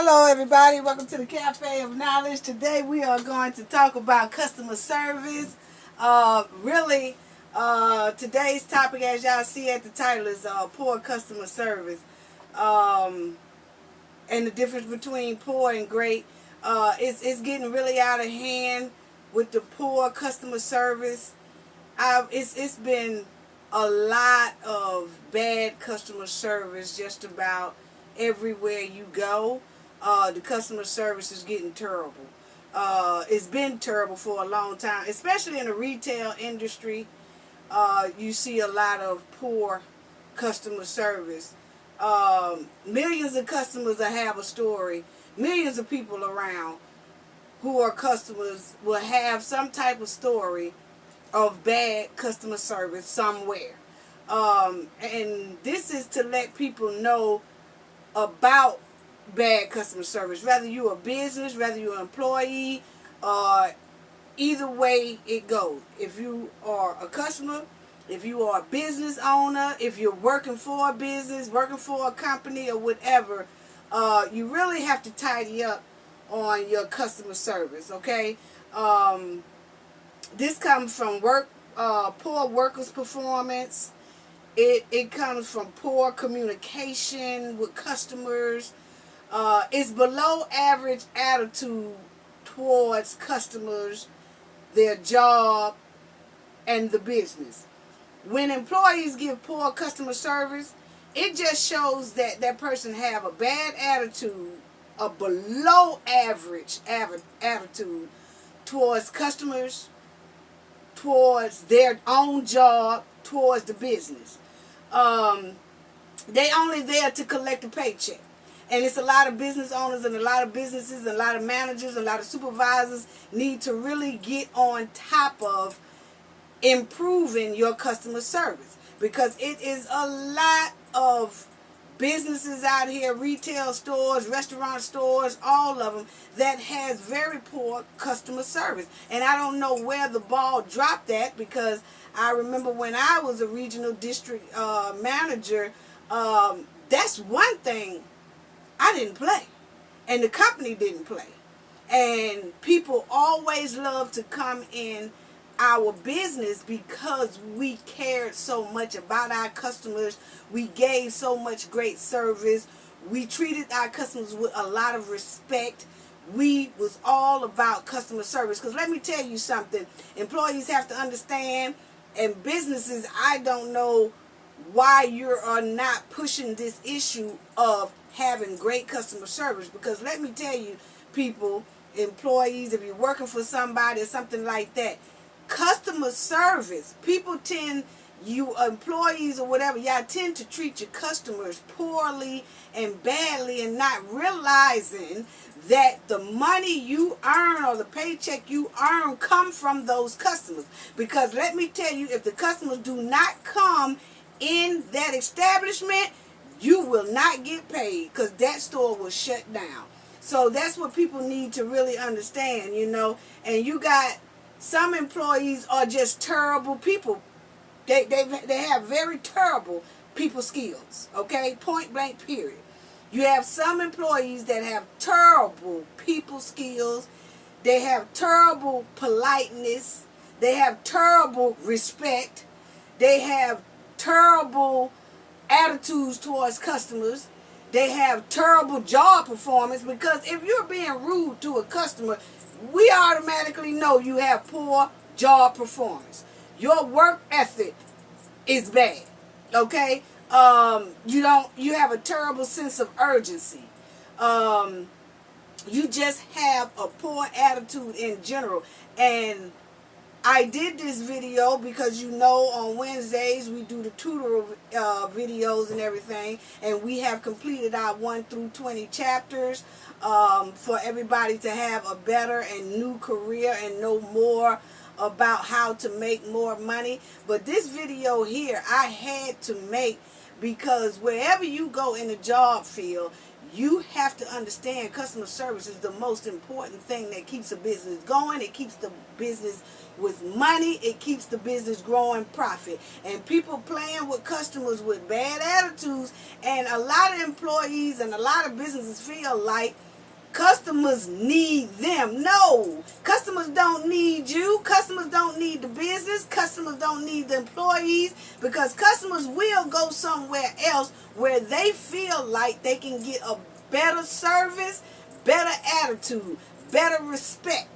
Hello everybody, welcome to the Cafe of Knowledge. Today we are going to talk about customer service. Today's topic, as y'all see at the title, is poor customer service. And the difference between poor and great. It's getting really out of hand with the poor customer service. It's been a lot of bad customer service just about everywhere you go. The customer service is getting terrible. It's been terrible for a long time, especially in the retail industry. You see a lot of poor customer service. Millions of customers that have a story. Millions of people around who are customers will have some type of story of bad customer service somewhere. And this is to let people know about bad customer service, whether you're a business, whether you're an employee, either way it goes. If you are a customer, if you are a business owner, if you're working for a business, working for a company or whatever, you really have to tidy up on your customer service, okay? This comes from poor workers' performance. It comes from poor communication with customers. It's below average attitude towards customers, their job, and the business. When employees give poor customer service, it just shows that that person have a bad attitude, a below average attitude towards customers, towards their own job, towards the business. They only there to collect a paycheck. And it's a lot of business owners and a lot of businesses and a lot of managers and a lot of supervisors need to really get on top of improving your customer service, because it is a lot of businesses out here, retail stores, restaurant stores, all of them, that has very poor customer service. And I don't know where the ball dropped at, because I remember when I was a regional district manager, that's one thing I didn't play, and the company didn't play. And people always love to come in our business because we cared so much about our customers. We gave so much great service. We treated our customers with a lot of respect. We was all about customer service. Because let me tell you something, employees have to understand, and businesses, I don't know why you are not pushing this issue of having great customer service. Because let me tell you, people, employees, if you're working for somebody or something like that, customer service, people tend, you employees or whatever, y'all tend to treat your customers poorly and badly, and not realizing that the money you earn or the paycheck you earn come from those customers. Because let me tell you, if the customers do not come in that establishment, you will not get paid, because that store will shut down. So that's what people need to really understand, you know. And you got some employees are just terrible people. They have very terrible people skills, okay? Point blank, period. You have some employees that have terrible people skills. They have terrible politeness. They have terrible respect. They have terrible attitudes towards customers. They have terrible job performance, because if you're being rude to a customer, we automatically know you have poor job performance. Your work ethic is bad. Okay? You have a terrible sense of urgency. You just have a poor attitude in general. And I did this video because, you know, on Wednesdays we do the tutor videos and everything, and we have completed our 1 through 20 chapters for everybody to have a better and new career and know more about how to make more money. But this video here I had to make, because wherever you go in the job field, you have to understand customer service is the most important thing that keeps a business going. It keeps the business with money. It keeps the business growing profit. And people playing with customers with bad attitudes, and a lot of employees and a lot of businesses feel like Customers need them. No, customers don't need you. Customers don't need the business. Customers don't need the employees, because customers will go somewhere else where they feel like they can get a better service, better attitude, better respect.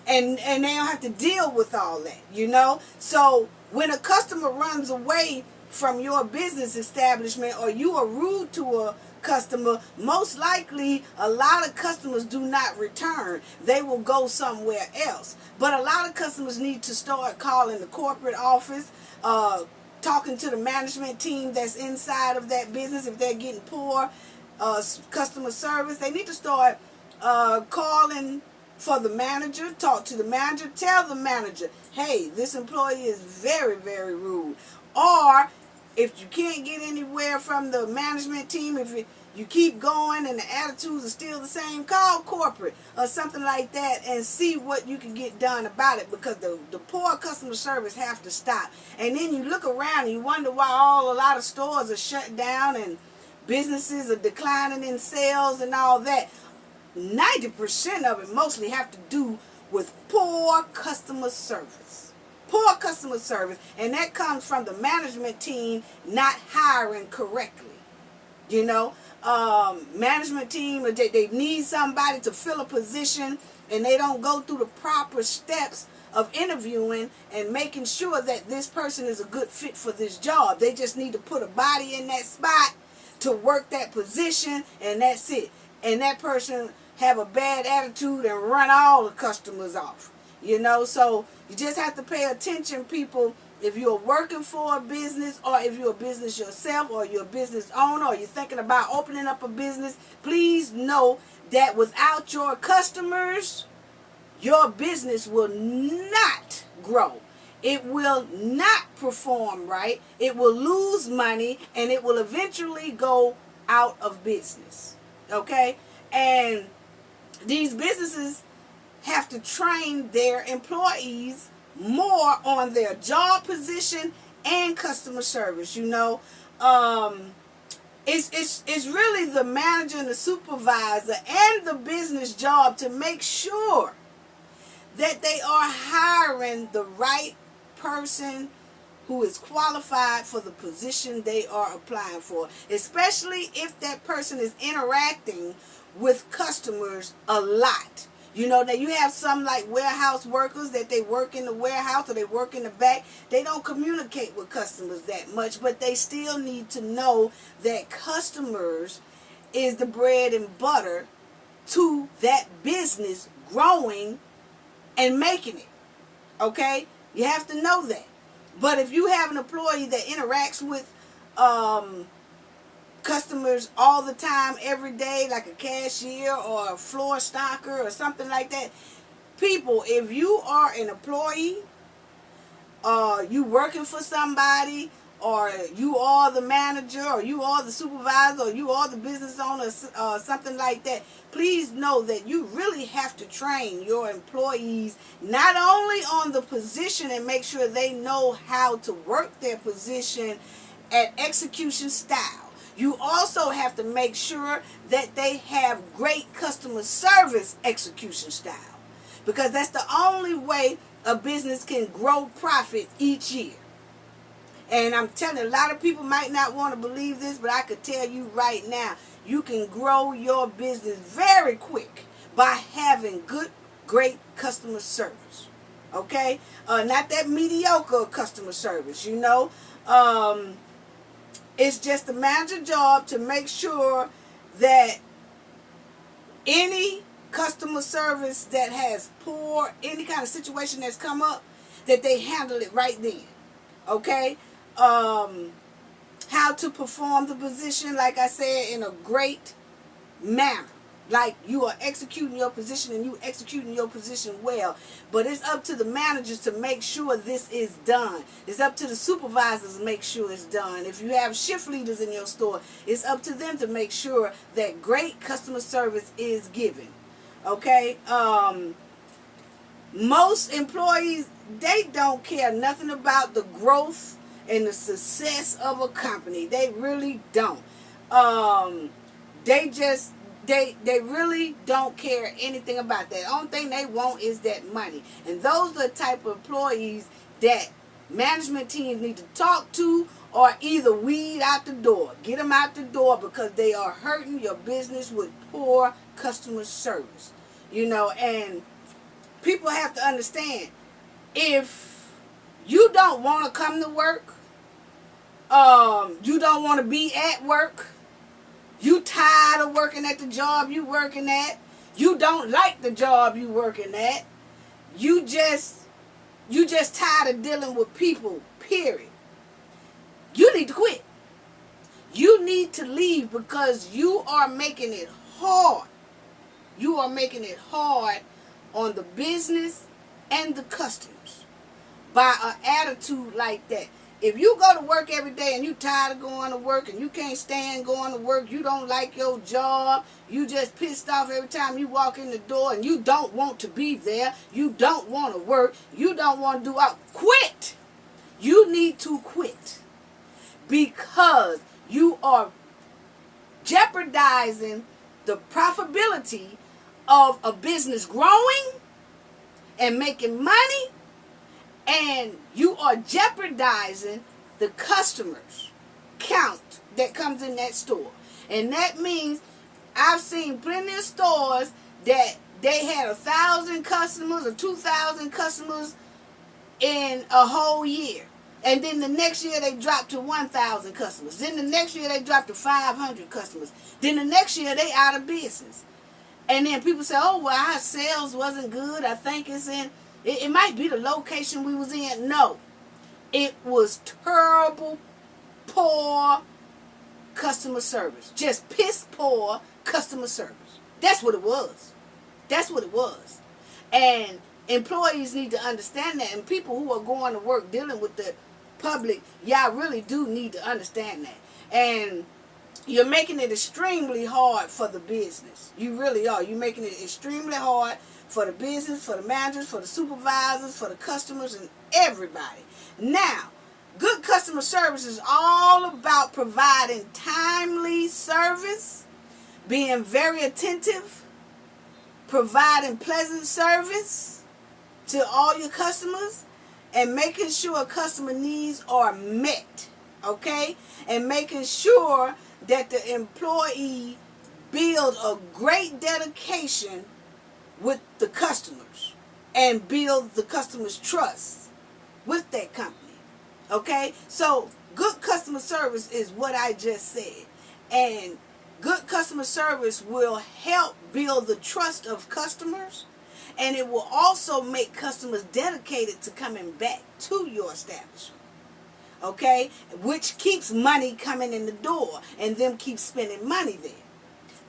And they don't have to deal with all that, you know. So when a customer runs away from your business establishment, or you are rude to a customer, most likely a lot of customers do not return. They will go somewhere else. But a lot of customers need to start calling the corporate office, talking to the management team that's inside of that business. If they're getting poor customer service, they need to start calling for the manager, talk to the manager, tell the manager, hey, this employee is very, very rude. Or if you can't get anywhere from the management team, if you keep going and the attitudes are still the same, call corporate or something like that and see what you can get done about it, because the poor customer service have to stop. And then you look around and you wonder why a lot of stores are shut down and businesses are declining in sales and all that. 90% of it mostly have to do with poor customer service. Poor customer service. And that comes from the management team not hiring correctly. You know, management team, they need somebody to fill a position, and they don't go through the proper steps of interviewing and making sure that this person is a good fit for this job. They just need to put a body in that spot to work that position, and that's it. And that person have a bad attitude and run all the customers off. You know, so you just have to pay attention, people. If you're working for a business, or if you're a business yourself, or you're a business owner, or you're thinking about opening up a business, please know that without your customers, your business will not grow. It will not perform right. It will lose money, and it will eventually go out of business. Okay? And these businesses have to train their employees more on their job position and customer service. You know, it's really the manager and the supervisor and the business job to make sure that they are hiring the right person who is qualified for the position they are applying for, especially if that person is interacting with customers a lot. You know, that you have some like warehouse workers that they work in the warehouse or they work in the back. They don't communicate with customers that much, but they still need to know that customers is the bread and butter to that business growing and making it. Okay? You have to know that. But if you have an employee that interacts with customers all the time, every day, like a cashier or a floor stocker or something like that, people, if you are an employee, you working for somebody, or you are the manager, or you are the supervisor, or you are the business owner, something like that, please know that you really have to train your employees not only on the position and make sure they know how to work their position at execution style. You also have to make sure that they have great customer service execution style, because that's the only way a business can grow profit each year. And I'm telling you, a lot of people might not want to believe this, but I could tell you right now, you can grow your business very quick by having good, great customer service. Okay? Not that mediocre customer service, you know. It's just the manager job to make sure that any customer service that has poor, any kind of situation that's come up, that they handle it right then. Okay? How to perform the position, like I said, in a great manner. Like you are executing your position and you executing your position well. But it's up to the managers to make sure this is done. It's up to the supervisors to make sure it's done. If you have shift leaders in your store, it's up to them to make sure that great customer service is given. Okay? Most employees, they don't care nothing about the growth and the success of a company. They really don't. They really don't care anything about that. The only thing they want is that money. And those are the type of employees that management teams need to talk to, or either weed out the door. Get them out the door, because they are hurting your business with poor customer service. And people have to understand, if you don't want to come to work, you don't want to be at work, you tired of working at the job you working at, you don't like the job you working at, you just tired of dealing with people, period, you need to quit. You need to leave, because you are making it hard. You are making it hard on the business and the customers by an attitude like that. If you go to work every day and you tired of going to work and you can't stand going to work, you don't like your job, you just pissed off every time you walk in the door, and you don't want to be there, you don't want to work, you don't want to do out, quit. You need to quit, because you are jeopardizing the profitability of a business growing and making money, and you are jeopardizing the customers count that comes in that store. And that means I've seen plenty of stores that they had 1,000 customers or 2,000 customers in a whole year. And then the next year they dropped to 1,000 customers. Then the next year they dropped to 500 customers. Then the next year they out of business. And then people say, oh, well, our sales wasn't good. I think it might be the location we was in. No. It was terrible, poor customer service. Just piss poor customer service. That's what it was. That's what it was. And employees need to understand that. And people who are going to work dealing with the public, y'all really do need to understand that. And you're making it extremely hard for the business. You really are. You're making it extremely hard for the business, for the managers, for the supervisors, for the customers, and everybody. Now, good customer service is all about providing timely service, being very attentive, providing pleasant service to all your customers, and making sure customer needs are met, okay? And making sure that the employee build a great dedication with the customers and build the customer's trust with that company, okay? So good customer service is what I just said, and good customer service will help build the trust of customers, and it will also make customers dedicated to coming back to your establishment. Okay? Which keeps money coming in the door, and them keep spending money there.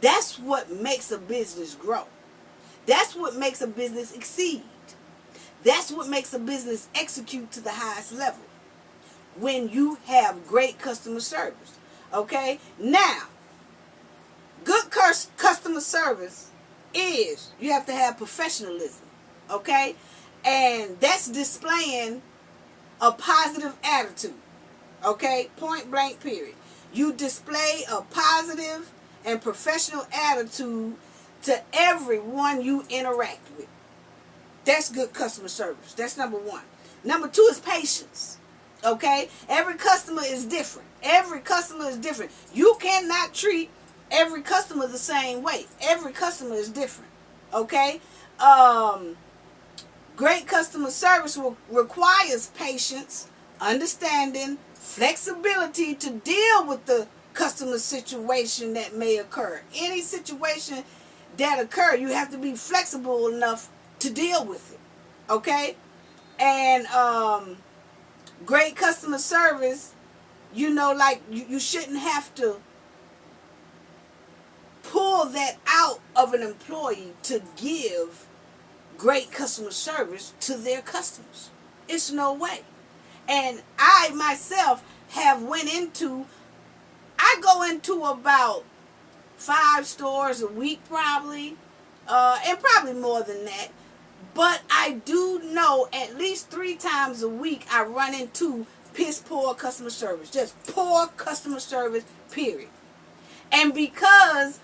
That's what makes a business grow. That's what makes a business exceed. That's what makes a business execute to the highest level. When you have great customer service. Okay? Now, good customer service is, you have to have professionalism. Okay? And that's displaying a positive attitude. Okay? Point blank, period. You display a positive and professional attitude to everyone you interact with. That's good customer service. That's number one. Number two is patience. Okay? Every customer is different. Every customer is different. You cannot treat every customer the same way. Every customer is different. Okay? Great customer service requires patience, understanding, flexibility to deal with the customer situation that may occur. Any situation that occur, you have to be flexible enough to deal with it. Okay? And great customer service, like you shouldn't have to pull that out of an employee to give great customer service to their customers. It's no way. And I myself have I go into about 5 stores a week probably, and probably more than that. But I do know at least 3 times a week I run into piss poor customer service. Just poor customer service, period. And because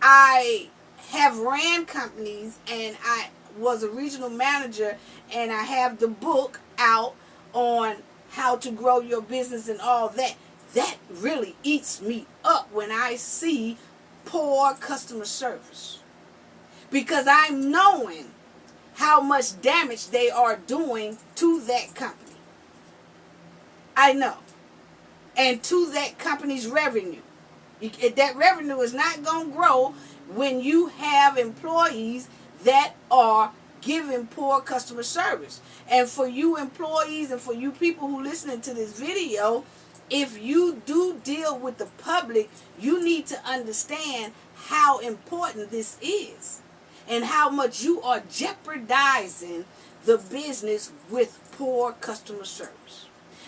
I have ran companies, and I was a regional manager, and I have the book out on how to grow your business and all that. That really eats me up when I see poor customer service, because I'm knowing how much damage they are doing to that company. I know. And to that company's revenue. That revenue is not going to grow when you have employees that are giving poor customer service. And for you employees and for you people who listening to this video, if you do deal with the public, you need to understand how important this is and how much you are jeopardizing the business with poor customer service.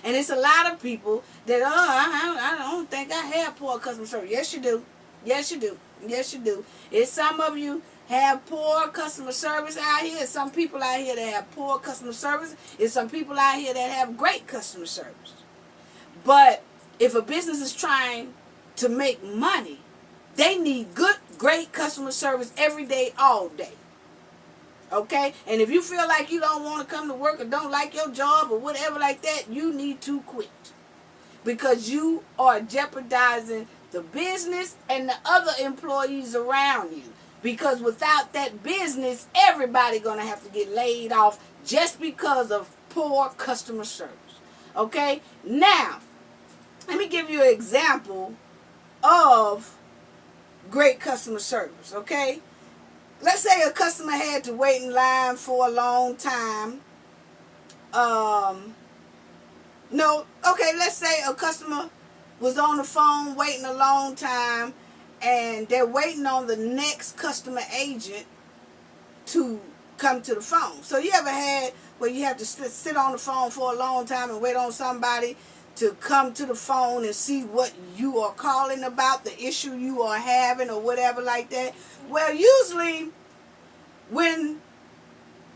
And it's a lot of people that, I don't think I have poor customer service. Yes, you do. Yes, you do. Yes, you do. It's some of you have poor customer service out here. Some people out here that have poor customer service. It's some people out here that have great customer service. But if a business is trying to make money, they need good, great customer service every day, all day. Okay? And if you feel like you don't want to come to work or don't like your job or whatever like that, you need to quit. Because you are jeopardizing the business and the other employees around you. Because without that business, everybody going to have to get laid off just because of poor customer service. Okay? Now, let me give you an example of great customer service. Okay? Let's say a customer had to wait in line for a long time. Let's say a customer was on the phone waiting a long time, and they're waiting on the next customer agent to come to the phone. So you ever had where you have to sit on the phone for a long time and wait on somebody to come to the phone and see what you are calling about, the issue you are having or whatever like that? Well, usually when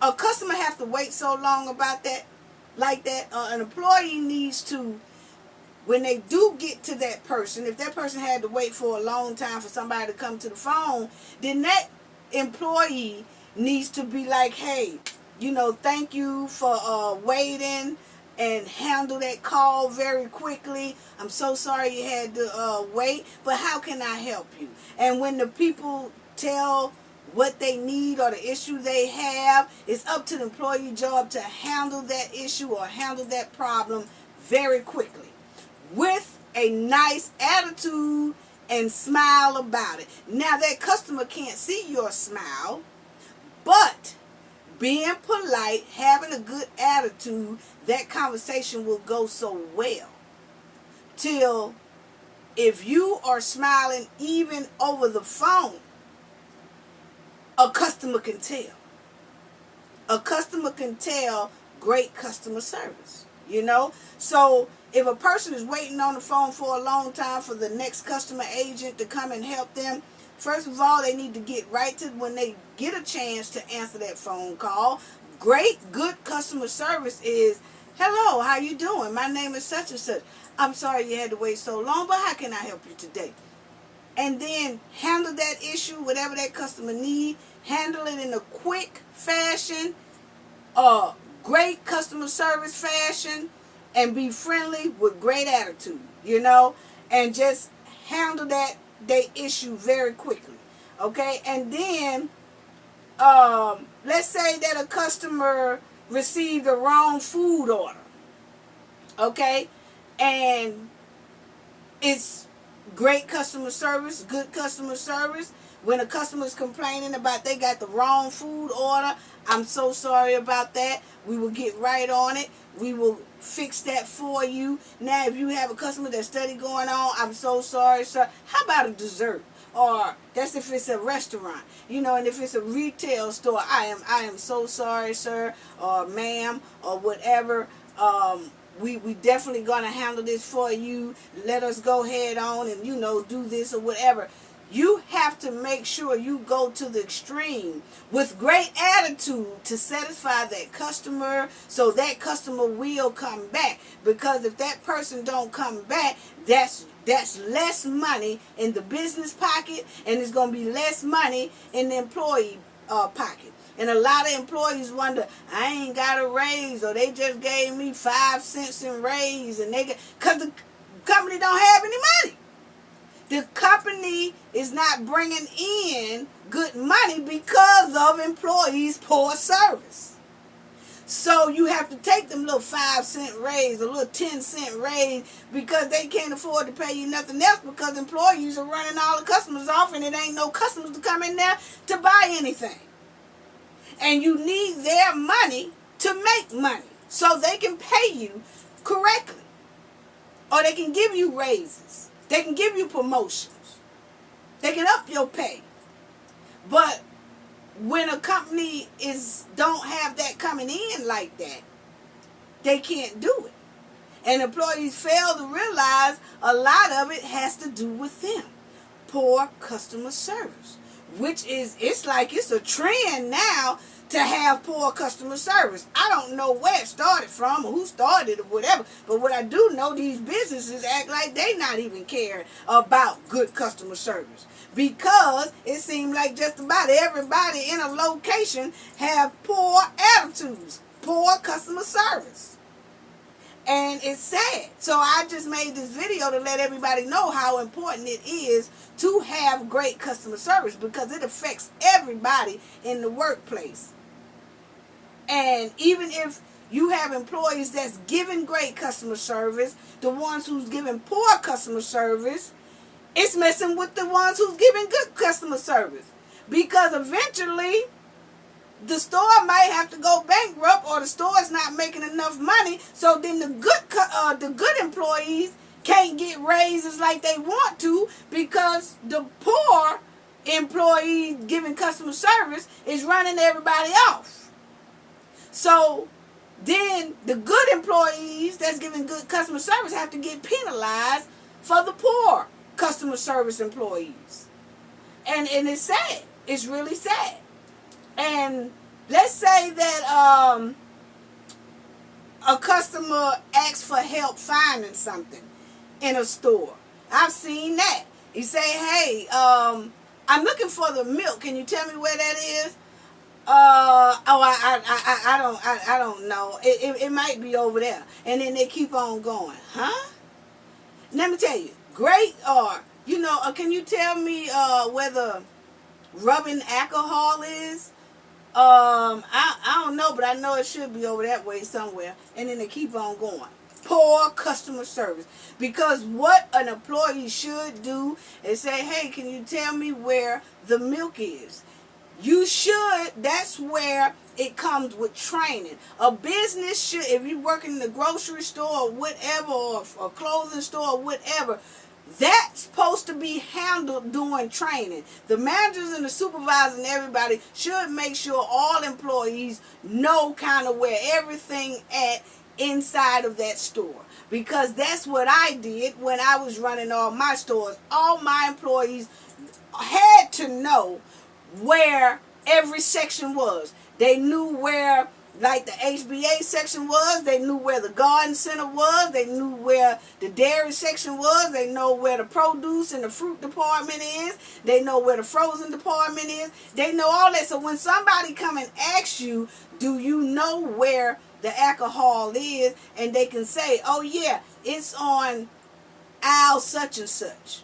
a customer has to wait so long about that, like that, an employee needs to, when they do get to that person, if that person had to wait for a long time for somebody to come to the phone, then that employee needs to be like, hey, thank you for waiting, and handle that call very quickly. I'm so sorry you had to wait, but how can I help you? And when the people tell what they need or the issue they have, it's up to the employee job to handle that issue or handle that problem very quickly with a nice attitude and smile about it. Now, that customer can't see your smile, but being polite, having a good attitude, that conversation will go so well. Till if you are smiling even over the phone, a customer can tell. A customer can tell great customer service, So if a person is waiting on the phone for a long time for the next customer agent to come and help them, first of all, they need to get right to when they get a chance to answer that phone call. Great, good customer service is, hello, how you doing? My name is such and such. I'm sorry you had to wait so long, but how can I help you today? And then handle that issue, whatever that customer needs. Handle it in a quick fashion, great customer service fashion, and be friendly with great attitude, and just handle that issue very quickly, okay? And then, let's say that a customer received the wrong food order, okay? And it's great customer service, good customer service. When a customer is complaining about they got the wrong food order, I'm so sorry about that. We will get right on it. We will fix that for you. Now, if you have a customer that's study going on, I'm so sorry, sir. How about a dessert? Or that's if it's a restaurant, and if it's a retail store, I am so sorry, sir, or ma'am, or whatever. We definitely gonna handle this for you. Let us go head on and do this or whatever. You have to make sure you go to the extreme with great attitude to satisfy that customer, so that customer will come back. Because if that person don't come back, that's That's less money in the business pocket, and it's going to be less money in the employee pocket. And a lot of employees wonder, I ain't got a raise, or they just gave me 5 cents in raise, and because the company don't have any money. The company is not bringing in good money because of employees' poor service. So you have to take them little 5-cent raise, a little 10-cent raise, because they can't afford to pay you nothing else, because employees are running all the customers off, and it ain't no customers to come in there to buy anything. And you need their money to make money so they can pay you correctly. Or they can give you raises. They can give you promotions. They can up your pay. But when a company don't have that coming in like that, they can't do it. And employees fail to realize a lot of it has to do with them. Poor customer service. Which it's like it's a trend now to have poor customer service. I don't know where it started from or who started it or whatever, but what I do know, these businesses act like they not even caring about good customer service, because it seems like just about everybody in a location have poor attitudes, poor customer service. And it's sad. So I just made this video to let everybody know how important it is to have great customer service, because it affects everybody in the workplace. And even if you have employees that's giving great customer service, the ones who's giving poor customer service, it's messing with the ones who's giving good customer service. Because eventually the store might have to go bankrupt, or the store's not making enough money, so then the good employees can't get raises like they want to, because the poor employee giving customer service is running everybody off. So then the good employees that's giving good customer service have to get penalized for the poor customer service employees. And it's sad. It's really sad. And let's say that a customer asks for help finding something in a store. I've seen that. You say, hey, I'm looking for the milk. Can you tell me where that is? I don't know. It might be over there. And then they keep on going. Huh? Let me tell you, great, or, can you tell me where the rubbing alcohol is? I don't know, but I know it should be over that way somewhere. And then they keep on going. Poor customer service. Because what an employee should do is say, hey, can you tell me where the milk is? You should. That's where it comes with training. A business should, if you work in the grocery store or whatever, or a clothing store or whatever, that's supposed to be handled during training. The managers and the supervisors and everybody should make sure all employees know kind of where everything at inside of that store. Because that's what I did when I was running all my stores. All my employees had to know where every section was. They knew where, like, the HBA section was. They knew where the garden center was. They knew where the dairy section was. They know where the produce and the fruit department is. They know where the frozen department is. They know all that. So when somebody come and asks you, do you know where the alcohol is? And they can say, oh yeah, it's on aisle such and such.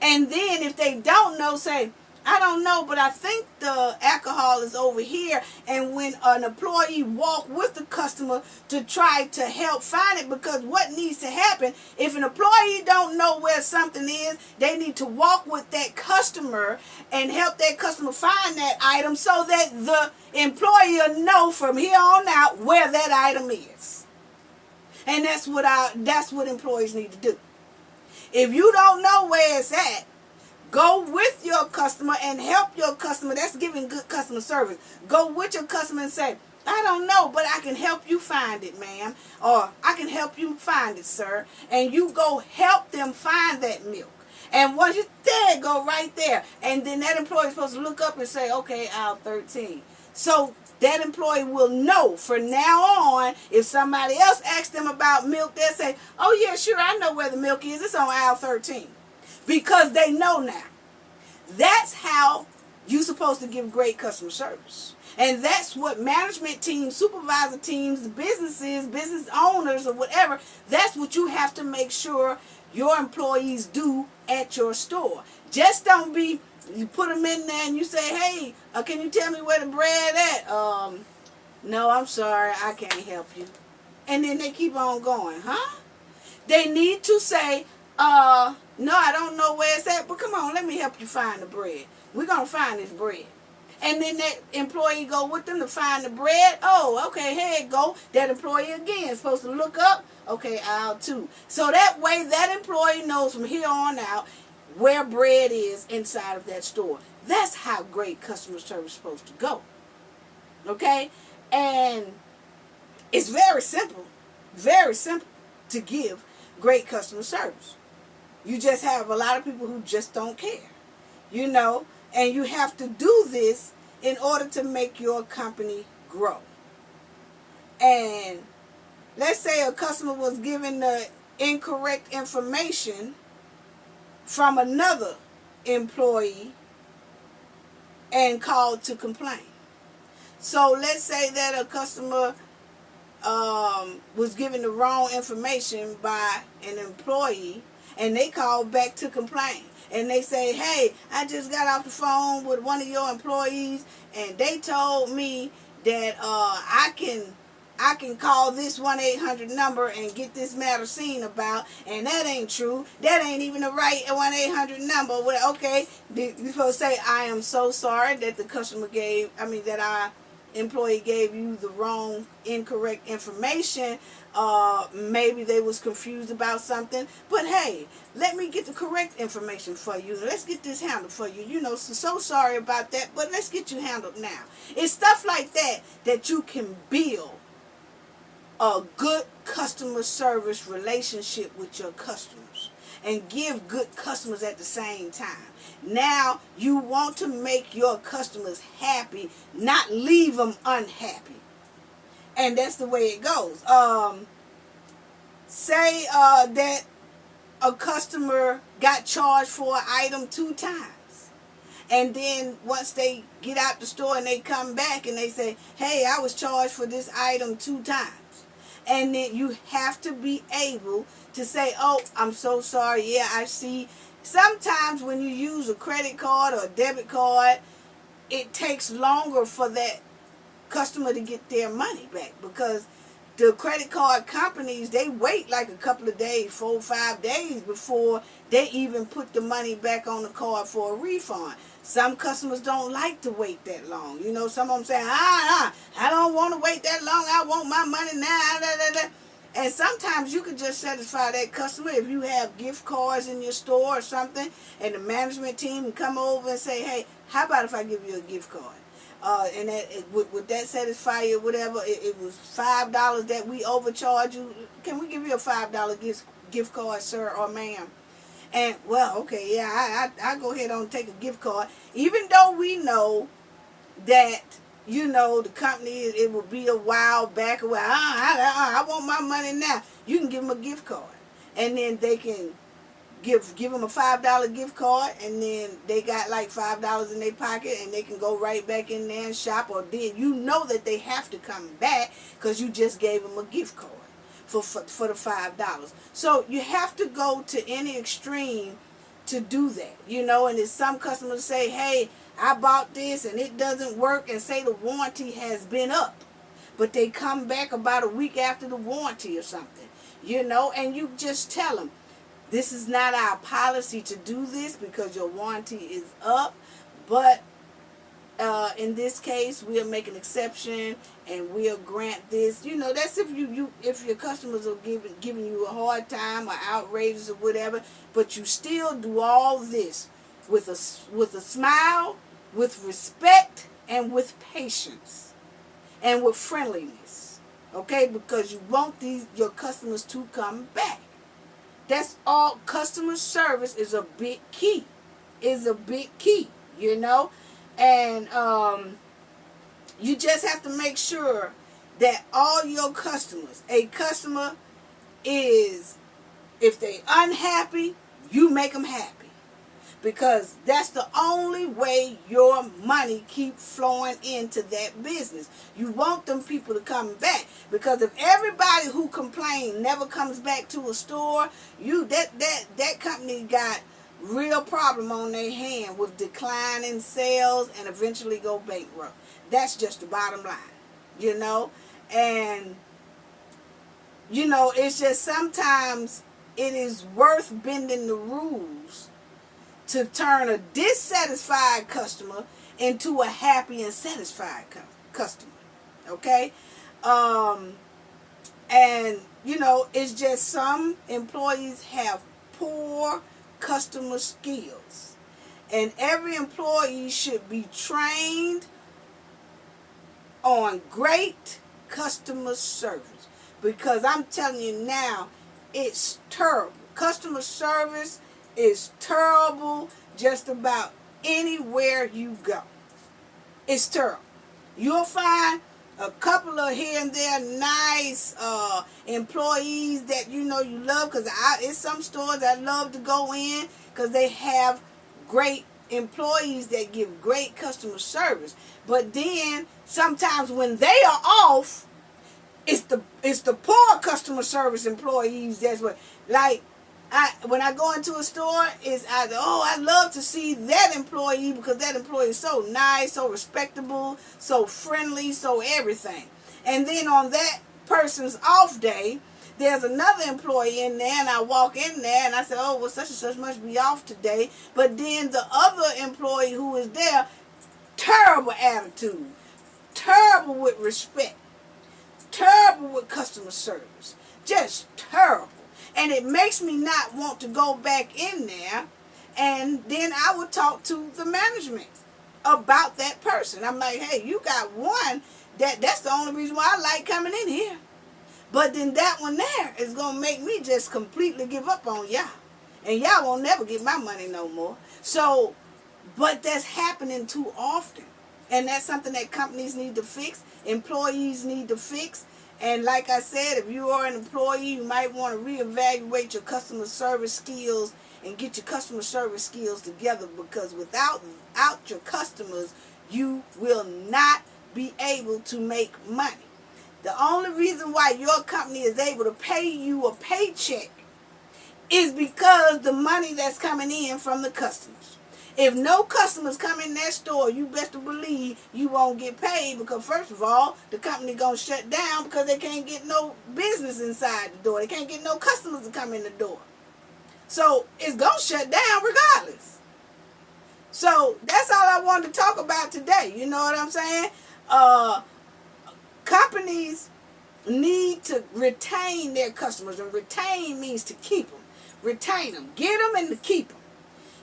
And then if they don't know, say, I don't know, but I think the alcohol is over here. And when an employee walk with the customer to try to help find it, because what needs to happen, if an employee don't know where something is, they need to walk with that customer and help that customer find that item, so that the employee will know from here on out where that item is. And that's what employees need to do. If you don't know where it's at, go with your customer and help your customer. That's giving good customer service. Go with your customer and say, I don't know, but I can help you find it, ma'am. Or I can help you find it, sir. And you go help them find that milk. And once you're there, go right there. And then that employee is supposed to look up and say, okay, aisle 13. So that employee will know from now on, if somebody else asks them about milk, they'll say, oh yeah, sure, I know where the milk is. It's on aisle 13. Because they know now. That's how you're supposed to give great customer service. And that's what management teams, supervisor teams, businesses, business owners, or whatever, that's what you have to make sure your employees do at your store. Just don't be, you put them in there and you say, hey, can you tell me where the bread at? No, I'm sorry, I can't help you. And then they keep on going, huh? They need to say, no, I don't know where it's at, but come on, let me help you find the bread. We're going to find this bread. And then that employee go with them to find the bread. Oh, okay, here it go. That employee again is supposed to look up. Okay, aisle 2. So that way that employee knows from here on out where bread is inside of that store. That's how great customer service is supposed to go. Okay? And it's very simple to give great customer service. You just have a lot of people who just don't care, you know, and you have to do this in order to make your company grow. And let's say a customer was given the incorrect information from another employee and called to complain. So let's say that a customer was given the wrong information by an employee, and they call back to complain. And they say, hey, I just got off the phone with one of your employees, and they told me that I can call this 1-800 number and get this matter seen about, and that ain't true. That ain't even the right 1-800 number. Well, okay, you're supposed to say, I am so sorry that that our employee gave you the wrong, incorrect information. Maybe they was confused about something, but hey, let me get the correct information for you. Let's get this handled for you. You know, so sorry about that, but let's get you handled now. It's stuff like that that you can build a good customer service relationship with your customers and give good customers at the same time. Now you want to make your customers happy, not leave them unhappy. And that's the way it goes. Say that a customer got charged for an item 2 times. And then once they get out the store and they come back and they say, hey, I was charged for this item 2 times. And then you have to be able to say, oh, I'm so sorry. Yeah, I see. Sometimes when you use a credit card or a debit card, it takes longer for that customer to get their money back, because the credit card companies, they wait like a couple of days, 4 or 5 days before they even put the money back on the card for a refund. Some customers don't like to wait that long. You know, some of them say, I don't want to wait that long. I want my money now. And sometimes you can just satisfy that customer if you have gift cards in your store or something, and the management team can come over and say, hey, how about if I give you a gift card? And would that satisfy you or whatever? It was $5 that we overcharge you. Can we give you a $5 gift card, sir or ma'am? And, well, okay, yeah, I go ahead and take a gift card. Even though we know that, you know, the company, it will be a while back. Well, I want my money now. You can give them a gift card. And then they can give them a $5 gift card, and then they got like $5 in their pocket, and they can go right back in there and shop. Or then you know that they have to come back because you just gave them a gift card for the $5. So you have to go to any extreme to do that, you know. And if some customers say, hey, I bought this and it doesn't work, and say the warranty has been up, but they come back about a week after the warranty or something, you know, and you just tell them, this is not our policy to do this because your warranty is up, but in this case we'll make an exception and we'll grant this. You know, that's if if your customers are giving you a hard time or outrageous or whatever, but you still do all this with a smile, with respect, and with patience, and with friendliness. Okay, because you want your customers to come back. That's all. Customer service is a big key. You know. And You just have to make sure that all your customers, a customer is, if they unhappy, you make them happy. Because that's the only way your money keep flowing into that business. You want them people to come back. Because if everybody who complained never comes back to a store, that company got real problem on their hand with declining sales and eventually go bankrupt. That's just the bottom line, And, it's just sometimes it is worth bending the rules to turn a dissatisfied customer into a happy and satisfied customer. Okay? And, it's just some employees have poor customer skills. And every employee should be trained on great customer service. Because I'm telling you now, it's terrible. Customer service is terrible just about anywhere you go. It's terrible. You'll find a couple of here and there nice employees that you love, because it's some stores I love to go in because they have great employees that give great customer service. But then sometimes when they are off, it's the poor customer service employees that's what, like, when I go into a store, it's either, I love to see that employee because that employee is so nice, so respectable, so friendly, so everything. And then on that person's off day, there's another employee in there, and I walk in there and I say, such and such must be off today. But then the other employee who is there, terrible attitude, terrible with respect, terrible with customer service, just terrible. And it makes me not want to go back in there. And then I would talk to the management about that person. I'm like, hey, you got one that's the only reason why I like coming in here. But then that one there is going to make me just completely give up on y'all. And y'all won't never get my money no more. So, but that's happening too often. And that's something that companies need to fix. Employees need to fix. And like I said, if you are an employee, you might want to reevaluate your customer service skills and get your customer service skills together, because without your customers, you will not be able to make money. The only reason why your company is able to pay you a paycheck is because the money that's coming in from the customers. If no customers come in that store, you best to believe you won't get paid, because first of all, the company gonna shut down because they can't get no business inside the door. They can't get no customers to come in the door. So it's gonna shut down regardless. So that's all I wanted to talk about today. You know what I'm saying? Companies need to retain their customers, and retain means to keep them. Retain them, get them, and to keep them.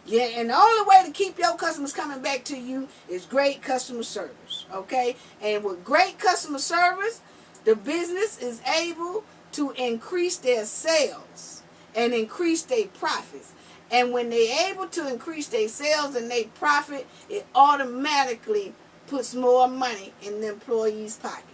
Yeah, and the only way to keep your customers coming back to you is great customer service, okay? And with great customer service, the business is able to increase their sales and increase their profits. And when they're able to increase their sales and their profit, it automatically puts more money in the employee's pocket.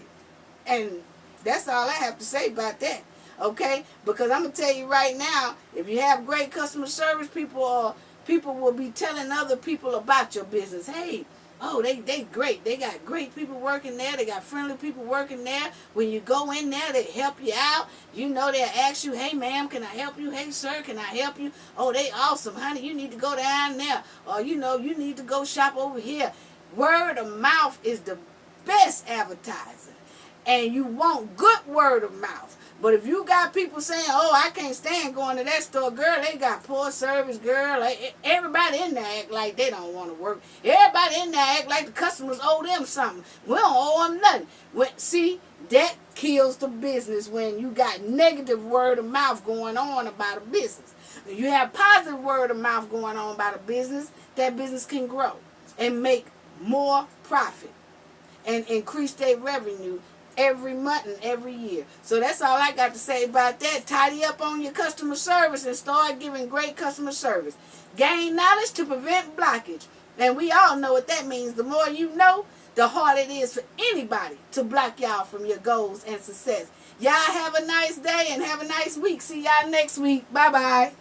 And that's all I have to say about that, okay? Because I'm going to tell you right now, if you have great customer service, people will be telling other people about your business. Hey, they great. They got great people working there. They got friendly people working there. When you go in there, they help you out. You know, they'll ask you, hey, ma'am, can I help you? Hey, sir, can I help you? Oh, they awesome, honey. You need to go down there. Or, you need to go shop over here. Word of mouth is the best advertising. And you want good word of mouth. But if you got people saying, I can't stand going to that store, girl, they got poor service, girl. Everybody in there act like they don't want to work. Everybody in there act like the customers owe them something. We don't owe them nothing. See, that kills the business when you got negative word of mouth going on about a business. When you have positive word of mouth going on about a business, that business can grow and make more profit and increase their revenue every month and every year. So that's all I got to say about that. Tidy up on your customer service and start giving great customer service. Gain knowledge to prevent blockage. And we all know what that means. The more you know, the harder it is for anybody to block y'all from your goals and success. Y'all have a nice day and have a nice week. See y'all next week. Bye-bye.